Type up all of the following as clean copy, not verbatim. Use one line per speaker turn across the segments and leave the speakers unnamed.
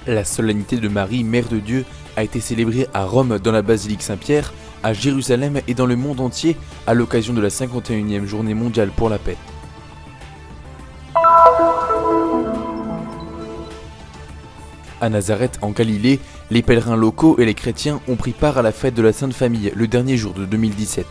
La solennité de Marie, Mère de Dieu, a été célébrée à Rome dans la basilique Saint-Pierre, à Jérusalem et dans le monde entier à l'occasion de la 51e journée mondiale pour la paix. À Nazareth, en Galilée, les pèlerins locaux et les chrétiens ont pris part à la fête de la Sainte Famille le dernier jour de 2017.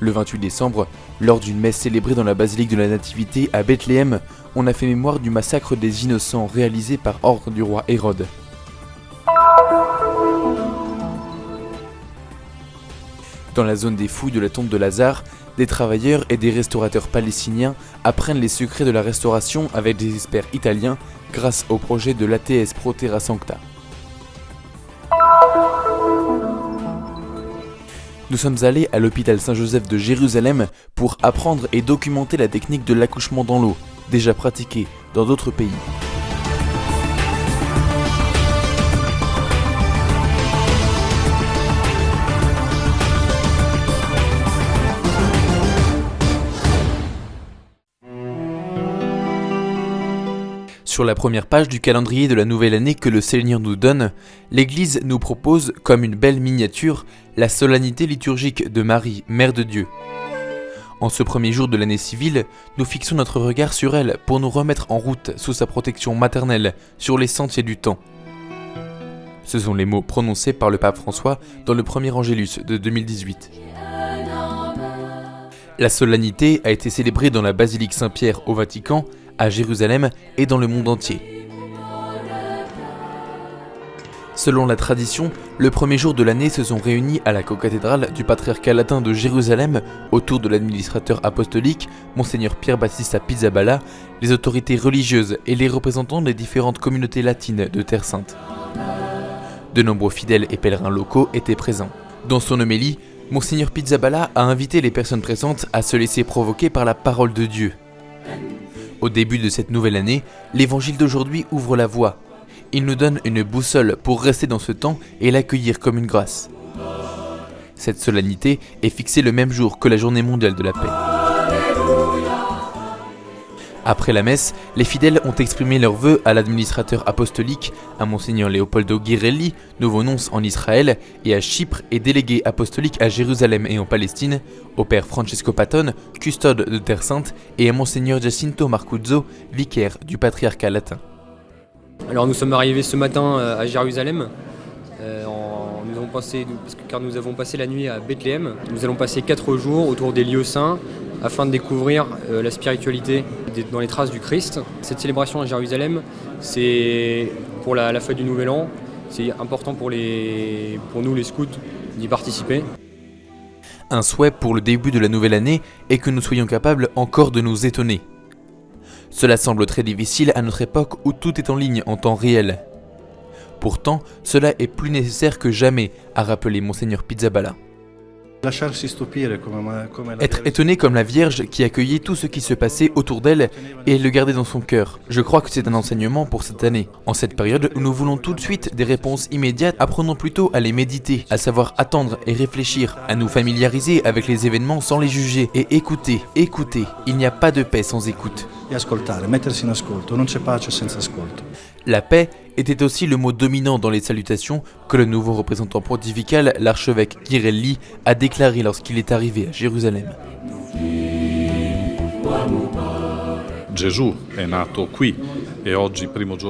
Le 28 décembre, lors d'une messe célébrée dans la basilique de la Nativité à Bethléem, on a fait mémoire du massacre des innocents réalisé par ordre du roi Hérode. Dans la zone des fouilles de la tombe de Lazare, des travailleurs et des restaurateurs palestiniens apprennent les secrets de la restauration avec des experts italiens grâce au projet de l'ATS Pro Terra Sancta. Nous sommes allés à l'hôpital Saint-Joseph de Jérusalem pour apprendre et documenter la technique de l'accouchement dans l'eau, déjà pratiquée dans d'autres pays. Sur la première page du calendrier de la nouvelle année que le Seigneur nous donne, l'Église nous propose, comme une belle miniature, la solennité liturgique de Marie, Mère de Dieu. En ce premier jour de l'année civile, nous fixons notre regard sur elle pour nous remettre en route sous sa protection maternelle sur les sentiers du temps. Ce sont les mots prononcés par le pape François dans le premier Angélus de 2018. La solennité a été célébrée dans la basilique Saint-Pierre au Vatican, à Jérusalem et dans le monde entier. Selon la tradition, le premier jour de l'année se sont réunis à la cocathédrale du patriarcat latin de Jérusalem autour de l'administrateur apostolique, Monseigneur Pierre Battista Pizzaballa, les autorités religieuses et les représentants des différentes communautés latines de Terre Sainte. De nombreux fidèles et pèlerins locaux étaient présents. Dans son homélie, Monseigneur Pizzaballa a invité les personnes présentes à se laisser provoquer par la parole de Dieu. Au début de cette nouvelle année, l'évangile d'aujourd'hui ouvre la voie. Il nous donne une boussole pour rester dans ce temps et l'accueillir comme une grâce. Cette solennité est fixée le même jour que la journée mondiale de la paix. Après la messe, les fidèles ont exprimé leurs vœux à l'administrateur apostolique, à Monseigneur Leopoldo Ghirelli, nouveau nonce en Israël et à Chypre et délégué apostolique à Jérusalem et en Palestine, au père Francesco Patton, custode de Terre Sainte, et à Monseigneur Giacinto Marcuzzo, vicaire du patriarcat latin.
Alors nous sommes arrivés ce matin à Jérusalem, car nous avons passé la nuit à Bethléem. Nous allons passer 4 jours autour des lieux saints afin de découvrir la spiritualité dans les traces du Christ. Cette célébration à Jérusalem, c'est pour la fête du Nouvel An, c'est important pour nous les scouts d'y participer.
Un souhait pour le début de la nouvelle année est que nous soyons capables encore de nous étonner. Cela semble très difficile à notre époque où tout est en ligne en temps réel. Pourtant, cela est plus nécessaire que jamais, a rappelé Monseigneur Pizzaballa. Être étonné comme la Vierge qui accueillait tout ce qui se passait autour d'elle et le gardait dans son cœur. Je crois que c'est un enseignement pour cette année. En cette période où nous voulons tout de suite des réponses immédiates, apprenons plutôt à les méditer, à savoir attendre et réfléchir, à nous familiariser avec les événements sans les juger et écouter. Il n'y a pas de paix sans écoute. La paix était aussi le mot dominant dans les salutations que le nouveau représentant pontifical, l'archevêque Ghirelli, a déclaré lorsqu'il est arrivé à Jérusalem.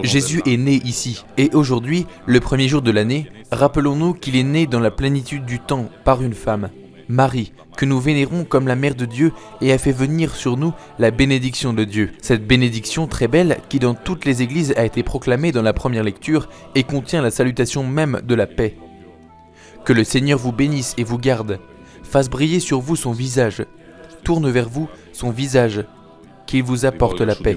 Jésus est né ici, et aujourd'hui, le premier jour de l'année, rappelons-nous qu'il est né dans la plénitude du temps par une femme, Marie, que nous vénérons comme la Mère de Dieu et a fait venir sur nous la bénédiction de Dieu. Cette bénédiction très belle qui dans toutes les églises a été proclamée dans la première lecture et contient la salutation même de la paix. Que le Seigneur vous bénisse et vous garde, fasse briller sur vous son visage, tourne vers vous son visage, qu'il vous apporte la paix.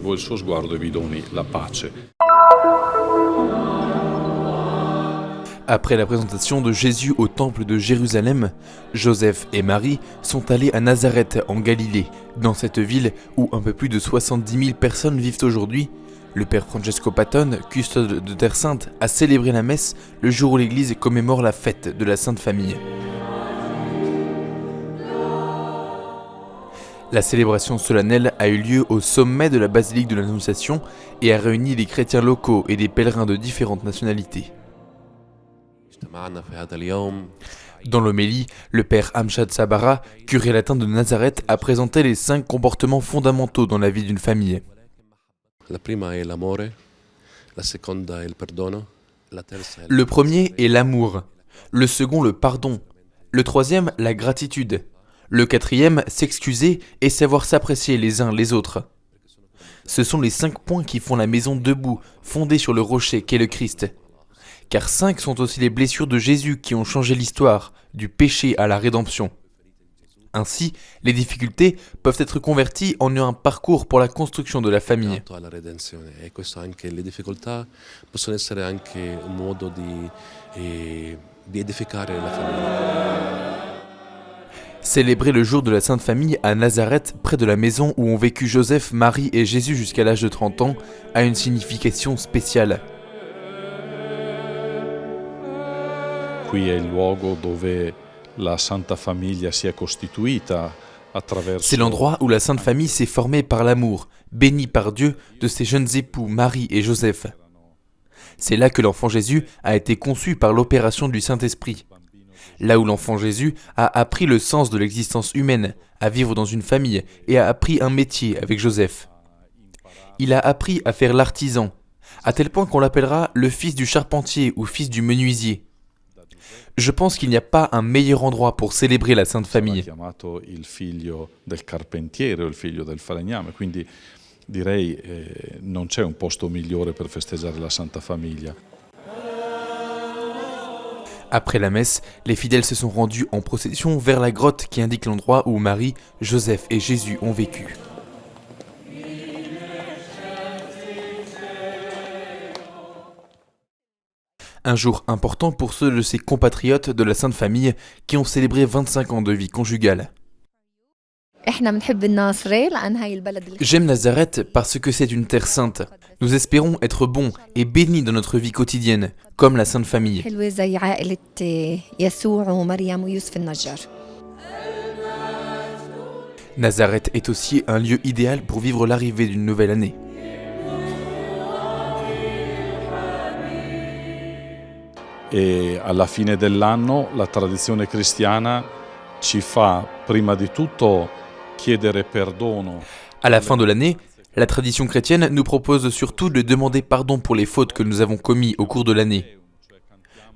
Après la présentation de Jésus au temple de Jérusalem, Joseph et Marie sont allés à Nazareth en Galilée. Dans cette ville où un peu plus de 70 000 personnes vivent aujourd'hui, le père Francesco Patton, custode de Terre Sainte, a célébré la messe le jour où l'église commémore la fête de la Sainte Famille. La célébration solennelle a eu lieu au sommet de la basilique de l'Annonciation et a réuni des chrétiens locaux et des pèlerins de différentes nationalités. Dans l'homélie, le père Amjad Sabara, curé latin de Nazareth, a présenté les 5 comportements fondamentaux dans la vie d'une famille. Le premier est l'amour, le second le pardon, le troisième la gratitude, le quatrième s'excuser et savoir s'apprécier les uns les autres. Ce sont les 5 points qui font la maison debout, fondée sur le rocher qu'est le Christ. Car 5 sont aussi les blessures de Jésus qui ont changé l'histoire, du péché à la rédemption. Ainsi, les difficultés peuvent être converties en un parcours pour la construction de la famille. Célébrer le jour de la Sainte Famille à Nazareth, près de la maison où ont vécu Joseph, Marie et Jésus jusqu'à l'âge de 30 ans, a une signification spéciale.
Qui è il luogo dove la Santa Famiglia si è costituita attraverso.
C'est l'endroit où la Sainte Famille s'est formée par l'amour, béni par Dieu, de ses jeunes époux Marie et Joseph. C'est là que l'enfant Jésus a été conçu par l'opération du Saint-Esprit. Là où l'enfant Jésus a appris le sens de l'existence humaine, à vivre dans une famille et a appris un métier avec Joseph. Il a appris à faire l'artisan, à tel point qu'on l'appellera le fils du charpentier ou fils du menuisier. Je pense qu'il n'y a pas un meilleur endroit pour célébrer la Sainte Famille.
Il figlio del carpentiere o il figlio del falegname, quindi direi non c'è un posto migliore per festeggiare la Santa Famiglia.
Après la messe, les fidèles se sont rendus en procession vers la grotte qui indique l'endroit où Marie, Joseph et Jésus ont vécu. Un jour important pour ceux de ses compatriotes de la Sainte Famille qui ont célébré 25 ans de vie conjugale. J'aime Nazareth parce que c'est une terre sainte. Nous espérons être bons et bénis dans notre vie quotidienne, comme la Sainte Famille. Nazareth est aussi un lieu idéal pour vivre l'arrivée d'une nouvelle année.
E alla fine dell'anno la tradizione cristiana ci fa prima di tutto chiedere perdono.
À la fin de l'année, la tradition chrétienne nous propose surtout de demander pardon pour les fautes que nous avons commises au cours de l'année.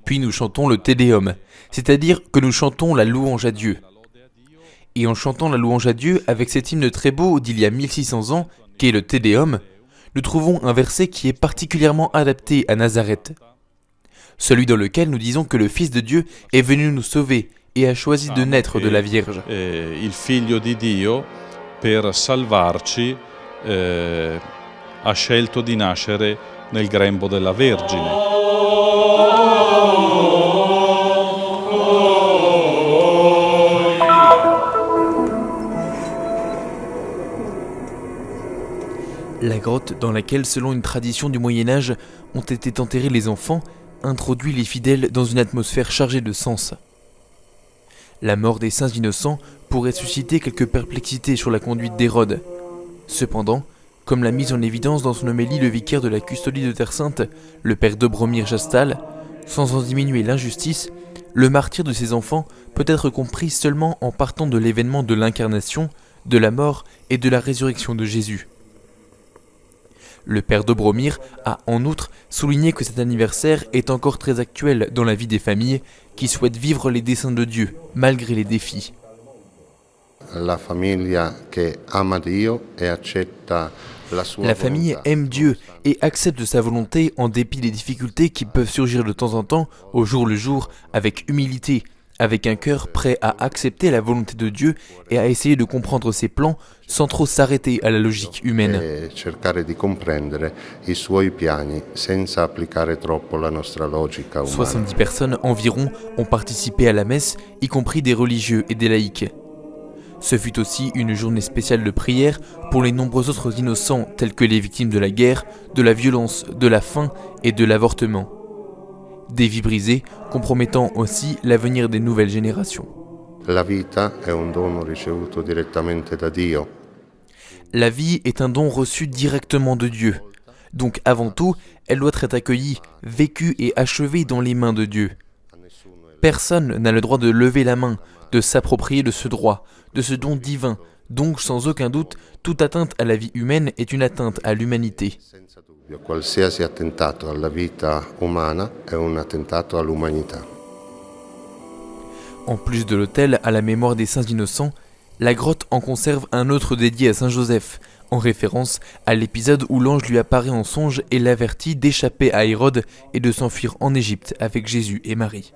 Puis nous chantons le Te Deum, c'est-à-dire que nous chantons la louange à Dieu. Et en chantant la louange à Dieu avec cet hymne très beau d'il y a 1600 ans, qu'est le Te Deum, nous trouvons un verset qui est particulièrement adapté à Nazareth. Celui dans lequel nous disons que le Fils de Dieu est venu nous sauver et a choisi de naître de la Vierge.
Il figlio di Dio, per salvarci, ha scelto di nascere nel grembo della Vergine.
La grotte dans laquelle, selon une tradition du Moyen-Âge, ont été enterrés les enfants, introduit les fidèles dans une atmosphère chargée de sens. La mort des saints innocents pourrait susciter quelques perplexités sur la conduite d'Hérode. Cependant, comme l'a mis en évidence dans son homélie le vicaire de la custodie de Terre Sainte, le père Dobromir Jastal, sans en diminuer l'injustice, le martyre de ses enfants peut être compris seulement en partant de l'événement de l'incarnation, de la mort et de la résurrection de Jésus. Le père Dobromir a en outre souligné que cet anniversaire est encore très actuel dans la vie des familles qui souhaitent vivre les desseins de Dieu malgré les défis.
La famille
aime Dieu et accepte sa volonté en dépit des difficultés qui peuvent surgir de temps en temps, au jour le jour, avec humilité, avec un cœur prêt à accepter la volonté de Dieu et à essayer de comprendre ses plans sans trop s'arrêter à la logique humaine. 70 personnes environ ont participé à la messe, y compris des religieux et des laïcs. Ce fut aussi une journée spéciale de prière pour les nombreux autres innocents tels que les victimes de la guerre, de la violence, de la faim et de l'avortement. Des vies brisées, compromettant aussi l'avenir des nouvelles générations.
La vita è un dono ricevuto direttamente da Dio.
La vie est un don reçu directement de Dieu. Donc avant tout, elle doit être accueillie, vécue et achevée dans les mains de Dieu. Personne n'a le droit de lever la main, de s'approprier de ce droit, de ce don divin. Donc sans aucun doute, toute atteinte à la vie humaine est une atteinte à l'humanité.
Senza dubbio, qualsiasi attentato alla vita umana è un attentato all'umanità.
En plus de l'autel à la mémoire des saints innocents, la grotte en conserve un autre dédié à Saint Joseph, en référence à l'épisode où l'ange lui apparaît en songe et l'avertit d'échapper à Hérode et de s'enfuir en Égypte avec Jésus et Marie.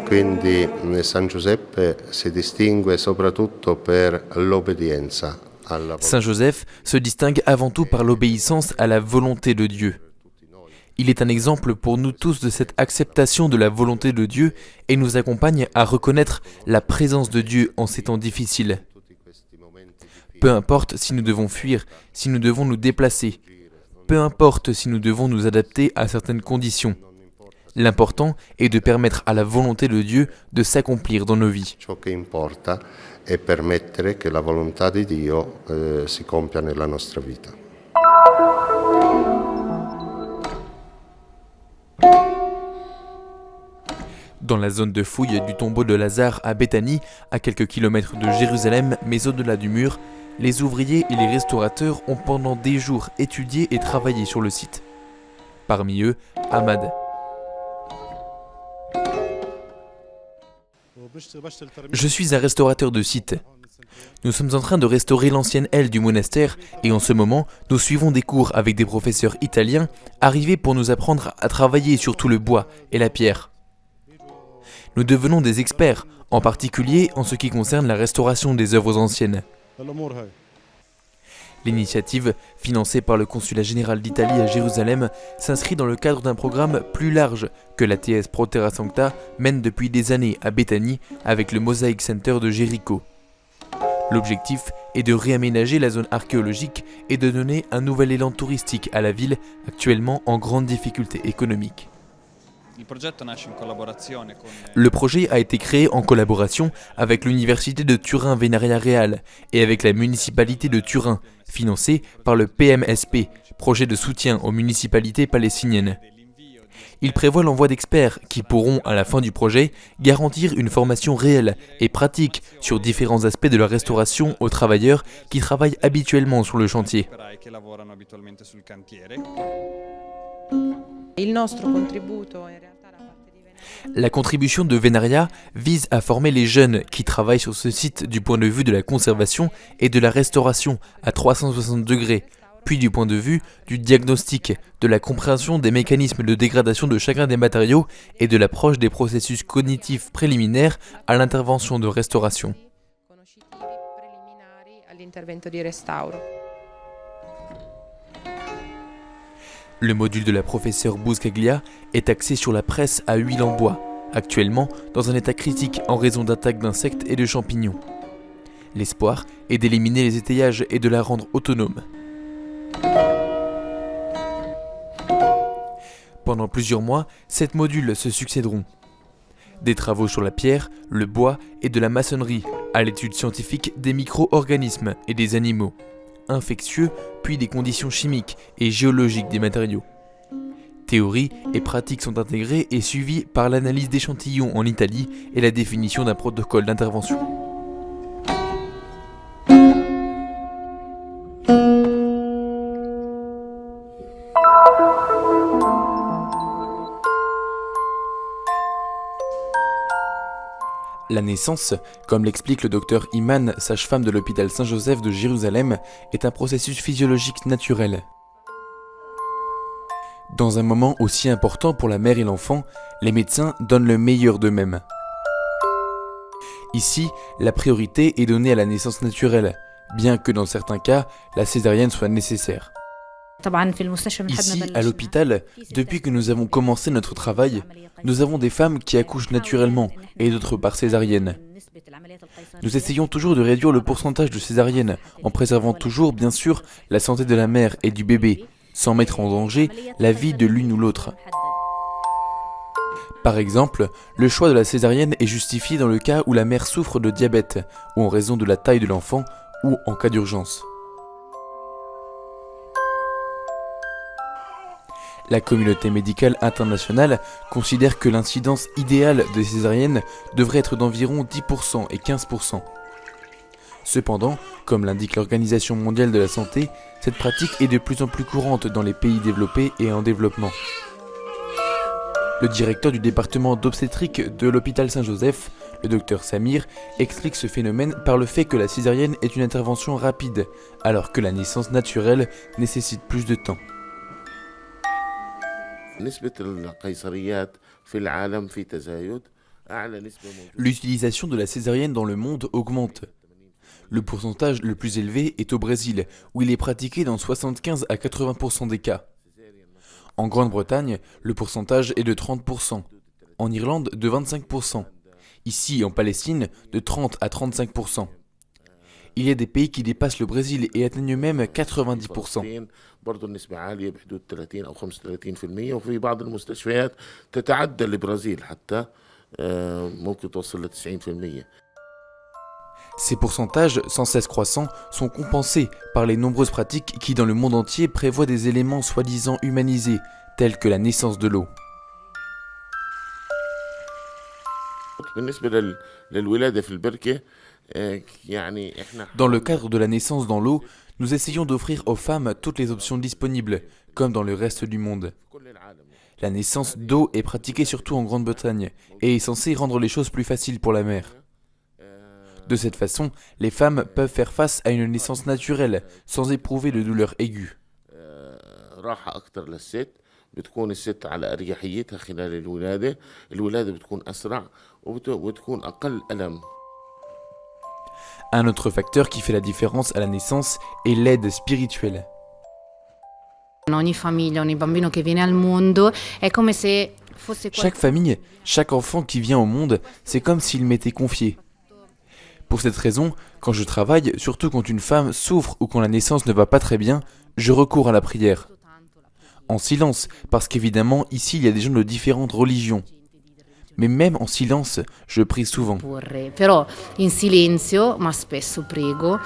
Quindi San Giuseppe si distingue soprattutto per l'obbedienza alla volontà.
Saint Joseph se distingue avant tout par l'obéissance à la volonté de Dieu. Il est un exemple pour nous tous de cette acceptation de la volonté de Dieu et nous accompagne à reconnaître la présence de Dieu en ces temps difficiles. Peu importe si nous devons fuir, si nous devons nous déplacer, peu importe si nous devons nous adapter à certaines conditions. L'important est de permettre à la volonté de Dieu de s'accomplir dans nos vies.
Ciò che importa è permettere che la volontà di Dio si compia nella nostra vita.
Dans la zone de fouille du tombeau de Lazare à Béthanie, à quelques kilomètres de Jérusalem, mais au-delà du mur, les ouvriers et les restaurateurs ont pendant des jours étudié et travaillé sur le site. Parmi eux, Ahmad. Je suis un restaurateur de site. Nous sommes en train de restaurer l'ancienne aile du monastère et en ce moment, nous suivons des cours avec des professeurs italiens arrivés pour nous apprendre à travailler sur tout le bois et la pierre. Nous devenons des experts, en particulier en ce qui concerne la restauration des œuvres anciennes. L'initiative, financée par le Consulat général d'Italie à Jérusalem, s'inscrit dans le cadre d'un programme plus large que l'ATS Pro Terra Sancta mène depuis des années à Béthanie avec le Mosaic Center de Jéricho. L'objectif est de réaménager la zone archéologique et de donner un nouvel élan touristique à la ville, actuellement en grande difficulté économique. Le projet a été créé en collaboration avec l'Université de Turin Venaria Real et avec la municipalité de Turin, financé par le PMSP, projet de soutien aux municipalités palestiniennes. Il prévoit l'envoi d'experts qui pourront, à la fin du projet, garantir une formation réelle et pratique sur différents aspects de la restauration aux travailleurs qui travaillent habituellement sur le chantier. La contribution de Venaria vise à former les jeunes qui travaillent sur ce site du point de vue de la conservation et de la restauration à 360 degrés, puis du point de vue du diagnostic, de la compréhension des mécanismes de dégradation de chacun des matériaux et de l'approche des processus cognitifs préliminaires à l'intervention de restauration. Le module de la professeure Buscaglia est axé sur la presse à huile en bois, actuellement dans un état critique en raison d'attaques d'insectes et de champignons. L'espoir est d'éliminer les étayages et de la rendre autonome. Pendant plusieurs mois, 7 modules se succéderont. Des travaux sur la pierre, le bois et de la maçonnerie, à l'étude scientifique des micro-organismes et des animaux, infectieux, puis des conditions chimiques et géologiques des matériaux. Théorie et pratique sont intégrées et suivies par l'analyse d'échantillons en Italie et la définition d'un protocole d'intervention. La naissance, comme l'explique le docteur Iman, sage-femme de l'hôpital Saint-Joseph de Jérusalem, est un processus physiologique naturel. Dans un moment aussi important pour la mère et l'enfant, les médecins donnent le meilleur d'eux-mêmes. Ici, la priorité est donnée à la naissance naturelle, bien que dans certains cas, la césarienne soit nécessaire. Ici, à l'hôpital, depuis que nous avons commencé notre travail, nous avons des femmes qui accouchent naturellement et d'autres par césarienne. Nous essayons toujours de réduire le pourcentage de césariennes en préservant toujours, bien sûr, la santé de la mère et du bébé, sans mettre en danger la vie de l'une ou l'autre. Par exemple, le choix de la césarienne est justifié dans le cas où la mère souffre de diabète, ou en raison de la taille de l'enfant, ou en cas d'urgence. La communauté médicale internationale considère que l'incidence idéale des césariennes devrait être d'environ 10% et 15%. Cependant, comme l'indique l'Organisation mondiale de la santé, cette pratique est de plus en plus courante dans les pays développés et en développement. Le directeur du département d'obstétrique de l'hôpital Saint-Joseph, le docteur Samir, explique ce phénomène par le fait que la césarienne est une intervention rapide, alors que la naissance naturelle nécessite plus de temps. L'utilisation de la césarienne dans le monde augmente. Le pourcentage le plus élevé est au Brésil, où il est pratiqué dans 75 à 80% des cas. En Grande-Bretagne, le pourcentage est de 30%. En Irlande, de 25%. Ici, en Palestine, de 30 à 35%. Il y a des pays qui dépassent le Brésil et atteignent même 90%.
برضه النسبة عالية بحدود 30 أو 35% وفي بعض المستشفيات تتعدى البرازيل حتى ممكن توصل ل 90%.
Ces pourcentages, sans cesse croissants, sont compensés par les nombreuses pratiques qui, dans le monde entier, prévoient des éléments soi-disant humanisés, tels que la naissance de l'eau.
بالنسبة للولادة في البركة
Dans le cadre de la naissance dans l'eau, nous essayons d'offrir aux femmes toutes les options disponibles, comme dans le reste du monde. La naissance d'eau est pratiquée surtout en Grande-Bretagne et est censée rendre les choses plus faciles pour la mère. De cette façon, les femmes peuvent faire face à une naissance naturelle, sans éprouver de douleur aiguë.
بتكون الست على أريحيتها خلال الولادة بتكون أسرع وبتكون أقل ألم.
Un autre facteur qui fait la différence à la naissance est l'aide spirituelle. Chaque famille, chaque enfant qui vient au monde, c'est comme s'il m'était confié. Pour cette raison, quand je travaille, surtout quand une femme souffre ou quand la naissance ne va pas très bien, je recours à la prière. En silence, parce qu'évidemment, ici, il y a des gens de différentes religions. Mais même en silence, je prie souvent.
Però in silenzio, ma spesso prego,